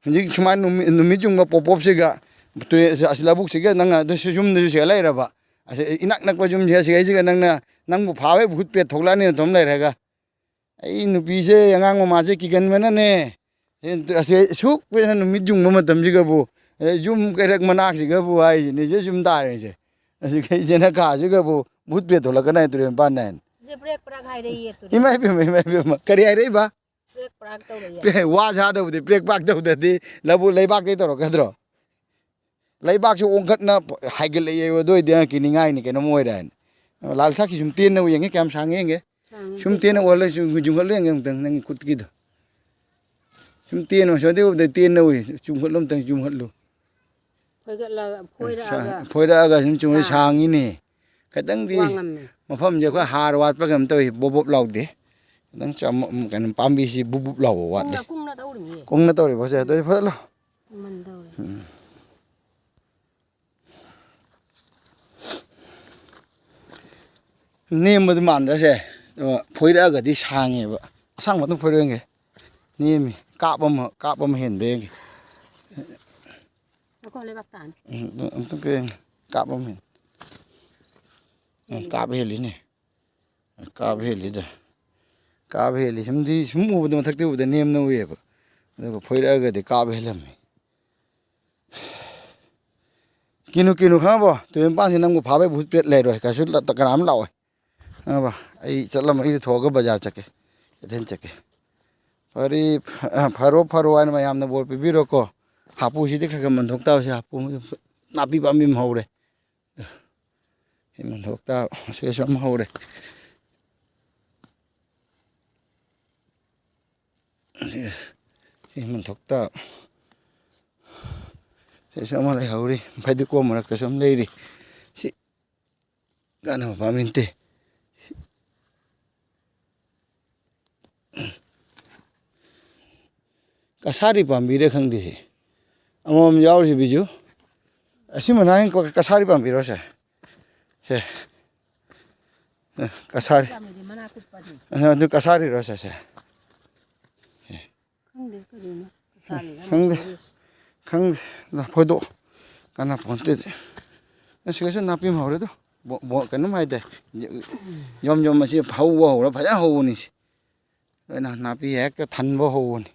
hujik chuman numit jung ba popop siga tu asilabuk siga nang da sum da siga lai raba ase inak nak ba jum siga siga nang na nang bu phawe bhut pe thogla ni thom lai raga ai nupi se angang ma se ki gan mena ne ase suk pe numit jung ma tam siga bu jum kerak manak siga bu ai ni se jum da re se ase kai je na ka siga bu bhut pe thogla kana tu ban nan je break pra khai rei tu imai pe kari ai rei ba break pra to rei wa sa da bu de break back da de labu leibak ke to ka dro leibak su ongkat na haigel ye do de ki ni ngai ni ke no moi dan lal sa ki sum tin na yeng kam sang nge sum tin na wala su jung hal nge tang nang kut ki do sum tin no so de tin na wi jung hal lom tang jung hal lu phoi ga la phoi ra ga sum chung sang ni ne ka dang di mafam je ko har wat pa gam to bob law de dang cham kan pam bi si bub law wat de kung na to ri ba se to fa lo man do nem mad man da se phoi ra ga di sang nge ba sang ma tung phoi nge nem ka bam hen be nge ko le bak tan tung ke ka bam hen ka be li ne ka be li da ka be li sum di sum u da thak te u da nem no ye ba da phoi ra ga de ka be lam kinu kha ba tu pa sin nang bu pha be bhut pet le ro ka su ta karam law ba ai chalam ai thoga bazar chake den chake pari pharo an ma yam na bol pi biro ko hapu si dekha ka man thok ta se hapu napi pa mi hore man thok ta se som hore man thok ta se som lai hore phai di ko marak ta som lei ri si kana pa min te kasari pambi re khang di amom yaw si biju asima nang ko kasari pambi ro se kasari du kasari ro se khang na phodo kana phonte se napi ma hore do bo kanum hai de yom ma si phau wo ho pha ho ni na napi ek than bo ho ni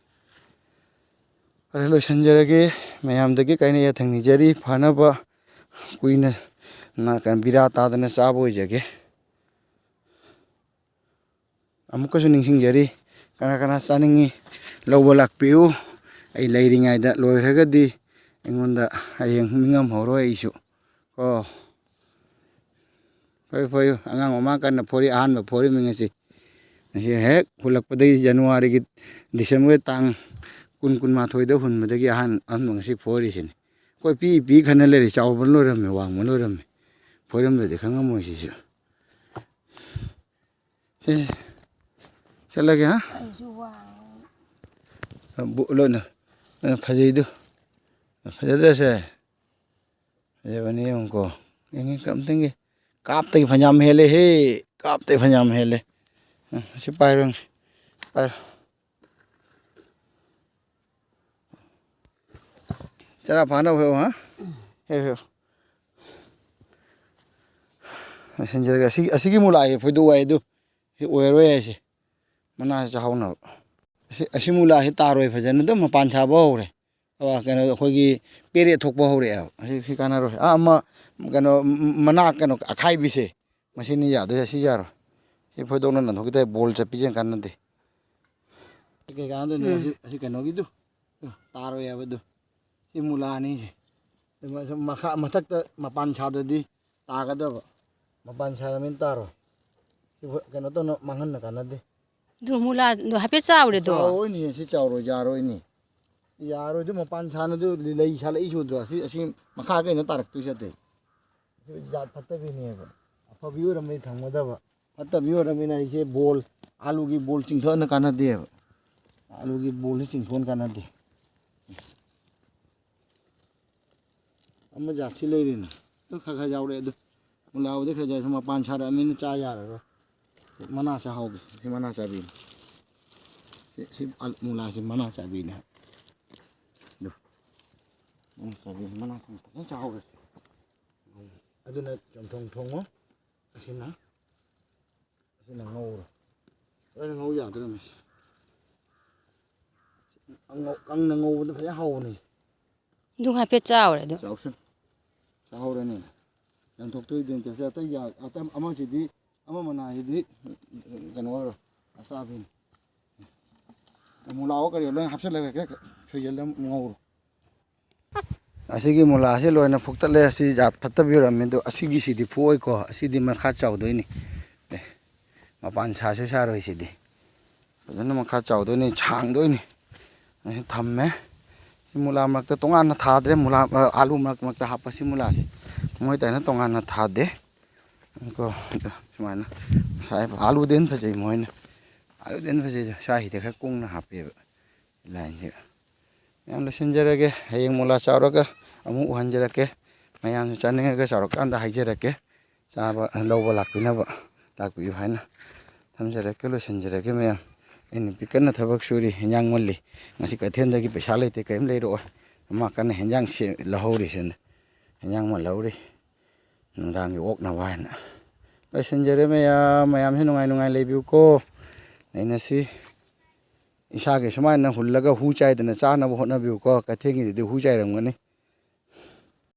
अरे लो संजरगे ma'am दगे कहीं ये थंग निजरी फाना बा कोई ना कन बिरा तादने साब हो जगे अमुक सु निंग जरी kana saningi lobo lakpiu ai leiringai da loiragadi engonda ayeng mingam horo isu ko phoi angang oma kan phori an ba phori mingasi nasi hek hulak padai januari ki december tang kun ma thoi da hun ma da gi han an mang si phori sin ko pi khana le chaw ban lo ram me wang mo lo ram phoram le de khanga mo si चला गया बोलो ना फजे दो फजे से ये बनी उनको ये कम देंगे कापते फंजाम हेले हे कापते फंजाम हेले सिपाही रंग पर चला पाना हो हाँ हे हो संजय का असी की मुला है फिर दो आए दो ये ओयर हुए ऐसे मना चाहो ना असी मुला है तारों फजन तो मपान छाबो हो रहे अब क्या कोई की पेरे थोक हो रहे हैं असी काना रो आ क्या मना क्या अखाई भी से मशीन याद है ऐसी जा रहा ये फिर दोनों ना थोकते बोल से पीछे करना दे क्या क्या तो असी क्या नोगी तो तारों या बदो ये मुला नहीं से मखा मथक तो मपान छादो दी ताकत अब मपान छारा में तारों क्या तो मंगन ना करना दे दो मुला दो हापे चावरे दो चावो नहीं ऐसे चावरो जारो नहीं यारो जो मपान छाना जो लई छाला इशू दो ऐसी मखा के ना तारक तुझे ते जात फत्ते भी नहीं है अब व्यूअर रमें थंग मदा बा फत्ता व्यूअर रमें ना इसे बोल आलू की बोल चिंगथन ना करना दे आलू की बोल ही चिंगथन करना दे अब मैं जाती ले रही ना तो खा जाओ रे दो मुला वो देख जाए मपान छारा में ना चा यार मना सा होगी si mana sabi si mula si mana sabi na do ꯆꯒꯦꯝ ꯃꯅꯥ ꯐꯖꯅ ꯆꯥꯍꯧꯔꯦ ꯑꯗꯨꯅ ꯆꯝꯊꯣꯡ ꯊꯣꯡꯉꯣ ꯑꯁꯤꯅ ꯉꯧꯔꯣ ꯂꯣꯏꯅ ꯉꯧ ꯌꯥꯗꯣꯏꯅꯤ ꯀꯪꯅ ꯉꯧꯕꯗ ꯐꯖꯅ ꯍꯥꯎꯕꯅꯤ ꯑꯗꯨꯝ ꯍꯥꯏꯐꯦꯠ ꯆꯥꯎꯔꯦ ꯑꯗꯨ ꯆꯥꯎꯁꯟ ꯆꯥꯍꯧꯔꯅꯤ ꯌꯥꯟꯊꯣꯛꯇꯣꯏꯗꯤ ꯑꯇꯩ ꯑꯃꯁꯤꯗꯤ ꯑꯃ ꯃꯅꯥꯁꯤꯗꯤ ꯀꯩꯅꯣ ꯑꯣꯏꯔꯣ ꯑꯆꯥꯕꯤꯅꯤ ꯃꯨꯂꯥꯑꯣ ꯀꯔꯤ ꯂꯣꯏ ꯍꯥꯞꯆꯤꯜꯂꯒ ꯍꯦꯛ ꯁꯣꯏꯖꯜꯂ ꯉꯧꯔꯣ ꯑꯁꯤꯒꯤ ꯃꯨꯂꯥꯁꯤ ꯂꯣꯏꯅ ꯐꯨꯛꯇꯠꯂꯦ ꯑꯁꯤ ꯖꯥꯠ ꯐꯠꯇꯕꯤ ꯑꯣꯏꯔꯝꯃꯤ ꯑꯗꯣ ꯑꯁꯤꯒꯤꯁꯤꯗꯤ ꯐꯨꯛꯑꯣꯏꯀꯣ ꯑꯁꯤꯗꯤ ꯃꯈꯥ ꯆꯥꯎꯗꯣꯏꯅꯤ ꯃꯄꯥꯟ ꯁꯥꯁꯨ ꯁꯥꯔꯣꯏ ꯁꯤꯗꯤ ꯐꯖꯅ ꯃꯈꯥ ꯆꯥꯎꯗꯣꯏꯅꯤ ꯁꯥꯡꯗꯣꯏꯅꯤ ꯑꯁꯤ ꯊꯝꯃꯦ ꯁꯤ ꯃꯨꯂꯥ ꯃꯔꯛꯇ ꯇꯣꯉꯥꯟꯅ ꯊꯥꯗ꯭ꯔꯦ ꯑꯥꯂꯨ ꯃꯔꯛꯇ ꯍꯥꯞꯄ ꯁꯤ ꯃꯨꯂꯥꯁꯤ ꯃꯣꯏ ꯇꯥꯏꯅ ꯇꯣꯉꯥꯟꯅ ꯊꯥꯗꯦ ꯀꯣ ꯁꯨꯃꯥꯏꯅ ꯉꯁꯥꯏ ꯑꯥꯂꯨꯗꯩ ꯐꯖꯩ ꯃꯣꯏꯅ ꯑꯥꯂꯨꯗꯩ ꯐꯖꯩ ꯁ꯭ꯋꯥꯏꯁꯤꯗ ꯈꯔ ꯀꯨꯡꯅ ꯍꯥꯞꯄꯦꯕ ꯂꯥꯏꯟꯁꯦ ꯌꯥꯝ ꯂꯣꯏꯁꯤꯟꯖꯔꯒꯦ ꯍꯌꯦꯡ ꯃꯨꯂꯥ ꯆꯥꯎꯔꯒ ꯑꯃꯨꯛ ꯎꯍꯟꯖꯔꯛꯀꯦ ꯃꯌꯥꯝꯁꯨ ꯆꯥꯅꯤꯡꯉꯒ ꯆꯥꯎꯔꯀꯥꯟꯗ ꯍꯥꯏꯖꯔꯛꯀꯦ ꯆꯥꯕ ꯂꯧꯕ ꯂꯥꯛꯄꯤꯌꯨ ꯍꯥꯏꯅ ꯊꯝꯖꯔꯛꯀꯦ ꯂꯣꯏꯁꯤꯟꯖꯔꯒꯦ ꯃꯌꯥꯝ ꯑꯩ ꯅꯨꯄꯤ ꯀꯟꯅ ꯊꯕꯛ ꯁꯨꯔꯤ ꯍꯦꯟꯖꯥꯡ ꯃꯜꯂꯤ ꯉꯁꯤ ꯀꯩꯊꯦꯜꯗꯒꯤ ꯄꯩꯁꯥ ꯂꯩꯇꯦ ꯀꯔꯤꯝ ꯂꯩꯔꯛꯑꯣꯏ ꯑꯃ ꯀꯟꯅ ꯍꯦꯟꯖꯥꯡ ꯂꯧꯍꯧꯔꯤꯁꯤꯅ ꯍꯦꯟꯖꯥꯡ ꯃꯜꯍꯧꯔꯤ ꯅꯨꯡꯗꯥꯡꯒꯤ ꯑꯣꯛꯅꯕ ꯍꯥꯏꯅ ꯂꯣꯏꯁꯤꯟꯖꯔꯦ ꯃꯌꯥꯝꯁꯨ ꯅꯨꯡꯉꯥꯏ ꯂꯩꯕꯤꯌꯨꯀꯣ ꯑꯩꯅꯁꯤ ꯏꯁꯥꯒꯤ ꯁꯨꯃꯥꯏꯅ ꯍꯨꯜꯂꯒ ꯍꯨ ꯆꯥꯏꯗꯅ ꯆꯥꯅꯕ ꯍꯣꯠꯅꯕꯤꯌꯨꯀꯣ ꯀꯩꯊꯦꯜꯒꯤꯗꯨꯗꯤ ꯍꯨ ꯆꯥꯏꯔꯝꯒꯅꯤ